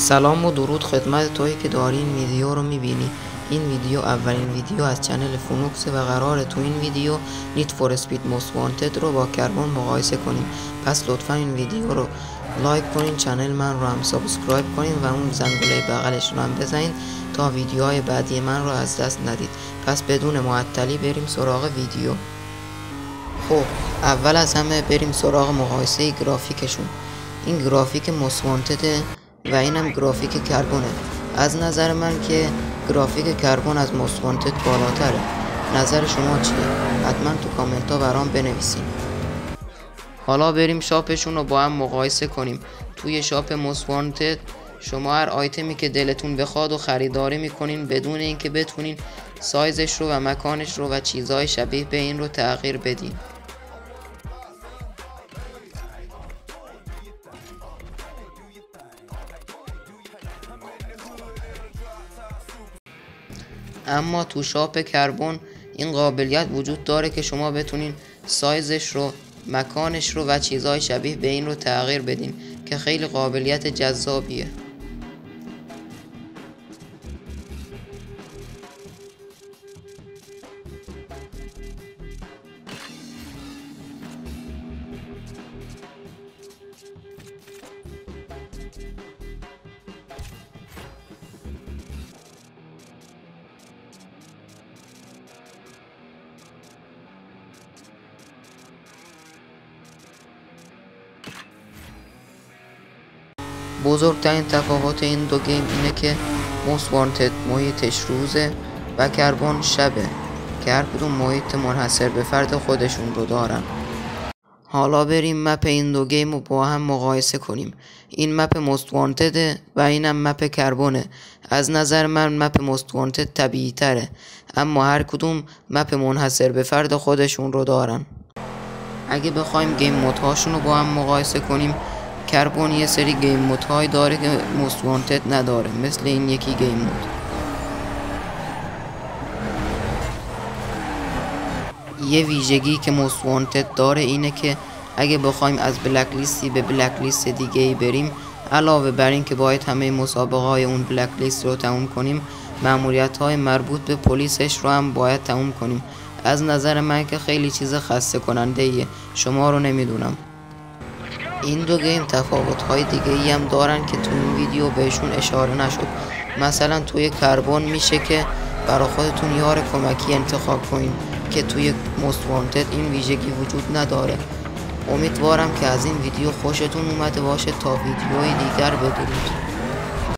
سلام و درود خدمت تویی که داری این ویدیو رو میبینی. این ویدیو اولین ویدیو از چنل فونوکس و قراره تو این ویدیو نیت فور اسپید موست وانتد رو با کربن مقایسه کنیم. پس لطفا این ویدیو رو لایک کنین، چنل من رو هم سابسکرایب کنین و اون زنگوله بغلش رو هم بزنین تا ویدیوهای بعدی من رو از دست ندید. پس بدون معطلی بریم سراغ ویدیو. خب اول از همه بریم سراغ مقایسه گرافیکشون. این گرافیک موست وانتد و اینم گرافیک کربونه. از نظر من که گرافیک کربن از موست وانتد بالاتره. نظر شما چیه؟ حتما تو کامنت ها برام بنویسین. حالا بریم شاپشون رو با هم مقایسه کنیم. توی شاپ موست وانتد شما هر آیتمی که دلتون بخواد و خریداری میکنین بدون اینکه بتونین سایزش رو و مکانش رو و چیزهای شبیه به این رو تغییر بدین. اما تو شاپ کربن این قابلیت وجود داره که شما بتونین سایزش رو، مکانش رو و چیزهای شبیه به این رو تغییر بدین که خیلی قابلیت جذابیه. بزرگترین تفاوت این دو گیم اینه که موست وانتد محیطش روزه و کربن شبه که هر کدوم محیط منحصر به فرد خودشون رو دارن. حالا بریم مپ این دو گیم رو با هم مقایسه کنیم. این مپ موست وانتده و اینم مپ کربونه. از نظر من مپ موست وانتد طبیعی تره، اما هر کدوم مپ منحصر به فرد خودشون رو دارن. اگه بخوایم گیم مودهاشون رو با هم مقایسه کنیم، کربن یه سری گیم مودهای داره که موست وانتد نداره، مثل این یکی گیم مود. یه ویژگی که موست وانتد داره اینه که اگه بخوایم از بلک لیستی به بلک لیست دیگه ای بریم، علاوه بر این که باید همه مسابقه های اون بلک لیست رو تموم کنیم، مأموریت های مربوط به پلیسش رو هم باید تموم کنیم. از نظر من که خیلی چیز خسته کننده ایه، شما رو نمیدونم. این دو گیم تفاوت‌های دیگه‌ای هم دارن که تو این ویدیو بهشون اشاره نشد. مثلا توی کربن میشه که برای خودتون یار کمکی انتخاب کنین که توی موست وانتد این ویژگی وجود نداره. امیدوارم که از این ویدیو خوشتون اومده باشه. تا ویدیوهای دیگر بدرود.